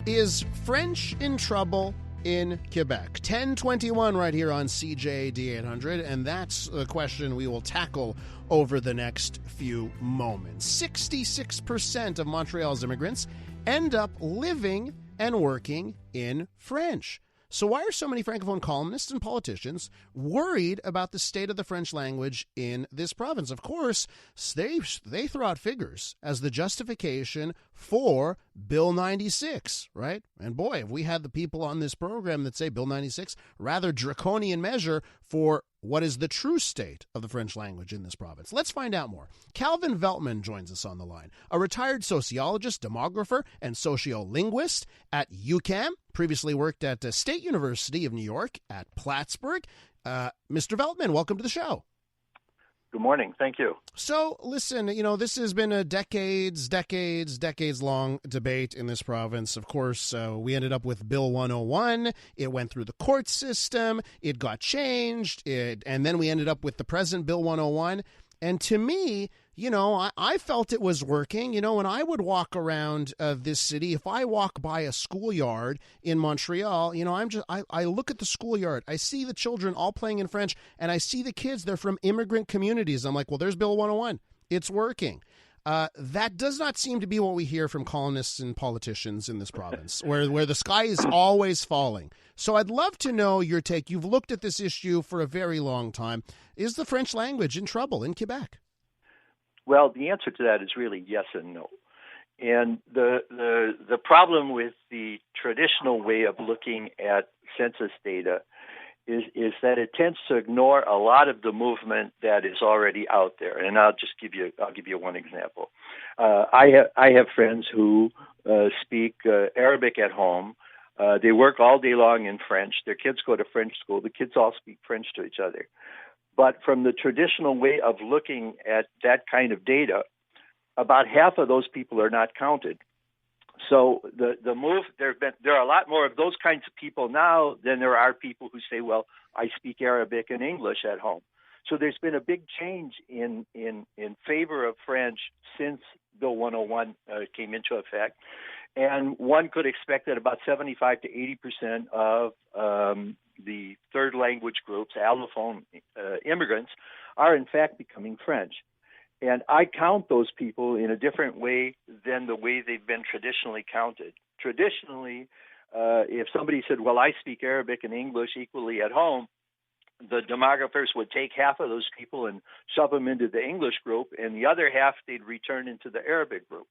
Is French in trouble in Quebec? 1021 right here on CJD 800, and that's the question we will tackle over the next few moments. 66% of Montreal's immigrants end up living and working in French. So why are so many Francophone columnists and politicians worried about the state of the French language in this province? Of course, they throw out figures as the justification for Bill 96, right? And boy, if we had the people on this program that say Bill 96, rather draconian measure for what is the true state of the French language in this province. Let's find out more. Calvin Veltman joins us on the line, a retired sociologist, demographer, and sociolinguist at UQAM, previously worked at the State University of New York at Plattsburgh. Mr. Veltman, welcome to the show. Good morning. Thank you. So, listen, this has been a decades-long debate in this province. Of course, we ended up with Bill 101. It went through the court system. It got changed. And then we ended up with the present Bill 101. And to me, I felt it was working. When I would walk around this city, if I walk by a schoolyard in Montreal, I look at the schoolyard. I see the children all playing in French, and I see the kids. They're from immigrant communities. I'm like, well, there's Bill 101. It's working. That does not seem to be what we hear from columnists and politicians in this province, where the sky is always falling. So I'd love to know your take. You've looked at this issue for a very long time. Is the French language in trouble in Quebec? Well, the answer to that is really yes and no. And the problem with the traditional way of looking at census data is that it tends to ignore a lot of the movement that is already out there. And I'll give you one example. I have friends who speak Arabic at home. They work all day long in French. Their kids go to French school. The kids all speak French to each other. But from the traditional way of looking at that kind of data, about half of those people are not counted. So the move, there are a lot more of those kinds of people now than there are people who say, well, I speak Arabic and English at home. So there's been a big change in favor of French since Bill 101 came into effect. And one could expect that about 75 to 80% of the third language groups, allophone immigrants, are in fact becoming French. And I count those people in a different way than the way they've been traditionally counted. Traditionally, if somebody said, well, I speak Arabic and English equally at home, the demographers would take half of those people and shove them into the English group, and the other half they'd return into the Arabic group.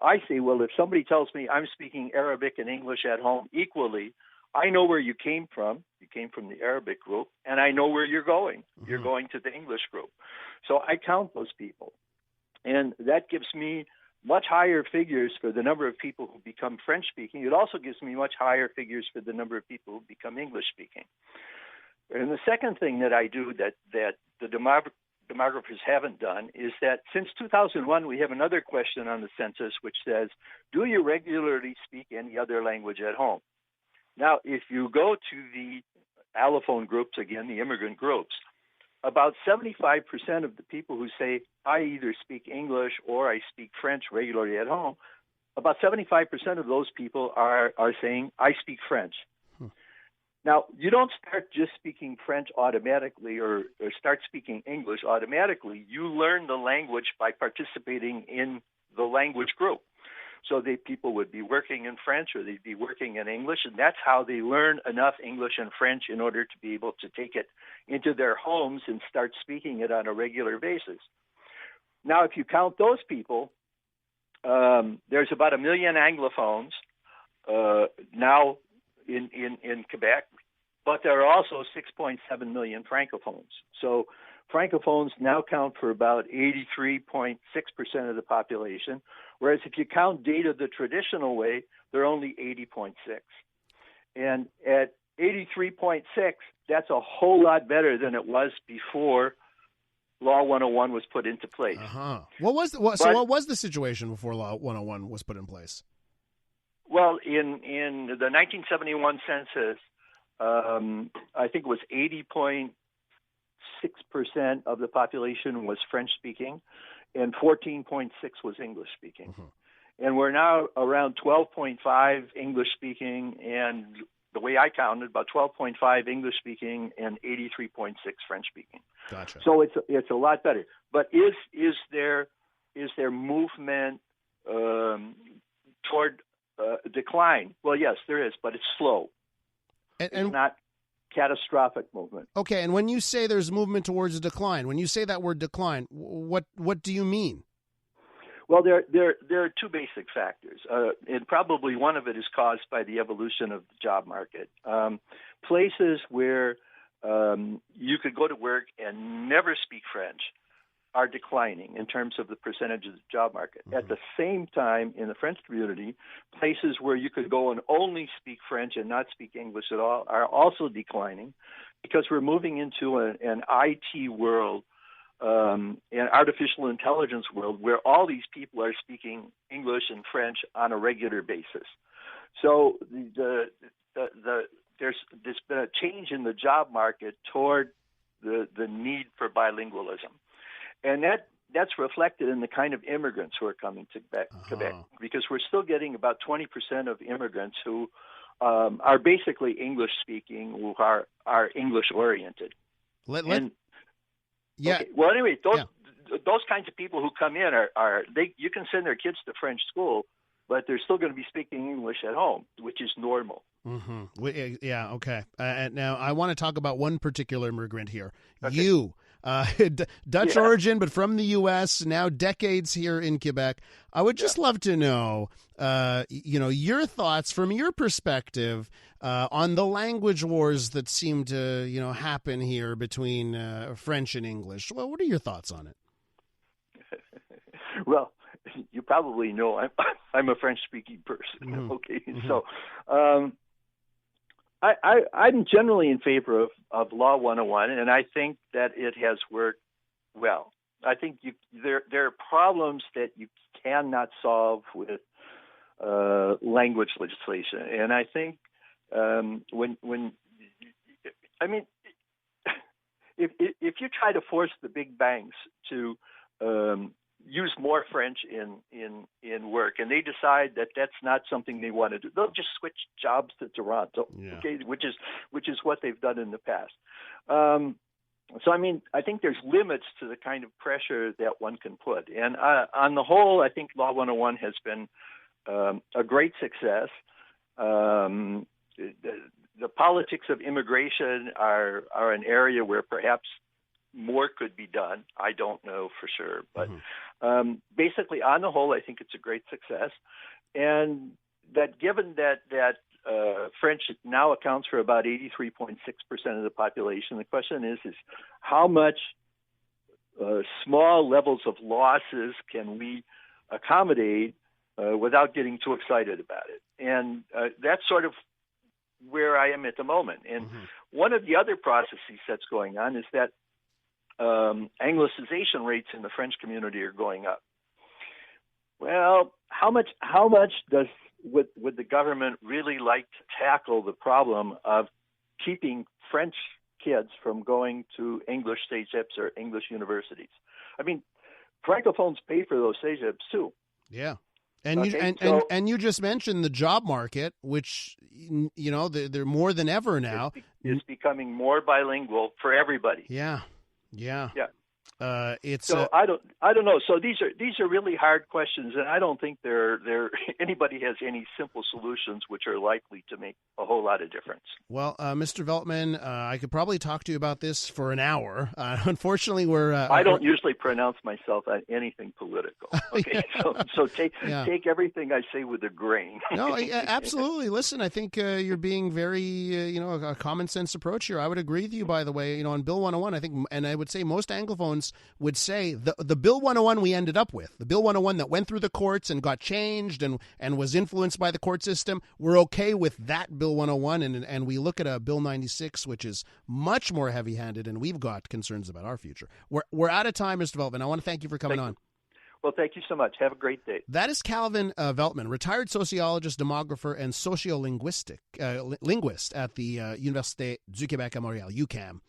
I say, well, if somebody tells me I'm speaking Arabic and English at home equally, I know where you came from. You came from the Arabic group, and I know where you're going. Mm-hmm. You're going to the English group. So I count those people. And that gives me much higher figures for the number of people who become French-speaking. It also gives me much higher figures for the number of people who become English-speaking. And the second thing that I do that the demographers haven't done is that since 2001, we have another question on the census which says, do you regularly speak any other language at home? Now, if you go to the allophone groups, again, the immigrant groups, about 75% of the people who say, I either speak English or I speak French regularly at home, about 75% of those people are saying, I speak French. Now, you don't start just speaking French automatically or start speaking English automatically. You learn the language by participating in the language group. So people would be working in French or they'd be working in English, and that's how they learn enough English and French in order to be able to take it into their homes and start speaking it on a regular basis. Now, if you count those people, there's about 1 million Anglophones now in Quebec, but there are also 6.7 million Francophones. So Francophones now count for about 83.6% of the population, whereas if you count data the traditional way, they're only 80.6. And at 83.6, that's a whole lot better than it was before Law 101 was put into place. Uh-huh. What was the situation before Law 101 was put in place? Well, in the 1971 census, I think it was 80.6% of the population was French-speaking, and 14.6% was English-speaking. Mm-hmm. and we're now around 12.5 English speaking, and the way I counted, about 12.5 English speaking and 83.6 French speaking. Gotcha. So it's a lot better. But is there movement toward decline? Well, yes, there is, but it's slow. And it's not catastrophic movement. Okay, and when you say there's movement towards a decline, when you say that word decline, what do you mean? Well, there are two basic factors, and probably one of it is caused by the evolution of the job market. Places where you could go to work and never speak French are declining in terms of the percentage of the job market. Mm-hmm. At the same time, in the French community, places where you could go and only speak French and not speak English at all are also declining because we're moving into an IT world, an artificial intelligence world where all these people are speaking English and French on a regular basis. So there's been a change in the job market toward the need for bilingualism. And that's reflected in the kind of immigrants who are coming to Quebec, because we're still getting about 20% of immigrants who are basically English-speaking, who are English-oriented. Yeah. Okay. Well, anyway, those kinds of people who come in you can send their kids to French school, but they're still going to be speaking English at home, which is normal. Mm-hmm. Yeah, okay. And now I want to talk about one particular immigrant here. Okay. You. Dutch origin, but from the U.S., now decades here in Quebec. I would just love to know, your thoughts from your perspective on the language wars that seem to, happen here between French and English. Well, what are your thoughts on it? Well, you probably know I'm a French-speaking person. Mm-hmm. Okay, mm-hmm. So I'm generally in favor of Law 101, and I think that it has worked well. I think there are problems that you cannot solve with language legislation, and I think if you try to force the big banks to use more French in work, and they decide that that's not something they want to do, they'll just switch jobs to Toronto, okay, which is what they've done in the past. So, I think there's limits to the kind of pressure that one can put. And on the whole, I think Law 101 has been a great success. The politics of immigration are an area where perhaps more could be done. I don't know for sure. But basically, on the whole, I think it's a great success. And that given that French now accounts for about 83.6% of the population, the question is how much small levels of losses can we accommodate without getting too excited about it? And that's sort of where I am at the moment. And one of the other processes that's going on is that Anglicization rates in the French community are going up. Well, how much would the government really like to tackle the problem of keeping French kids from going to English cégeps or English universities? Francophones pay for those cégeps too. Yeah. And you just mentioned the job market, which they're more than ever now is becoming more bilingual for everybody. Yeah. So I don't know. So these are really hard questions, and I don't think anybody has any simple solutions which are likely to make a whole lot of difference. Well, Mr. Veltman, I could probably talk to you about this for an hour. Unfortunately, I don't usually pronounce myself on anything political. Okay, so take everything I say with a grain. No, absolutely. Listen, I think you're being very a common sense approach here. I would agree with you. By the way, on Bill 101, I think, and I would say most Anglophones would say the Bill 101 we ended up with, the Bill 101 that went through the courts and got changed and was influenced by the court system, we're okay with that Bill 101, and we look at a Bill 96, which is much more heavy-handed, and we've got concerns about our future. We're out of time, Mr. Veltman. I want to thank you for coming on. Well, thank you so much. Have a great day. That is Calvin Veltman, retired sociologist, demographer, and sociolinguistic linguist at the Université du Québec à Montréal, UQAM.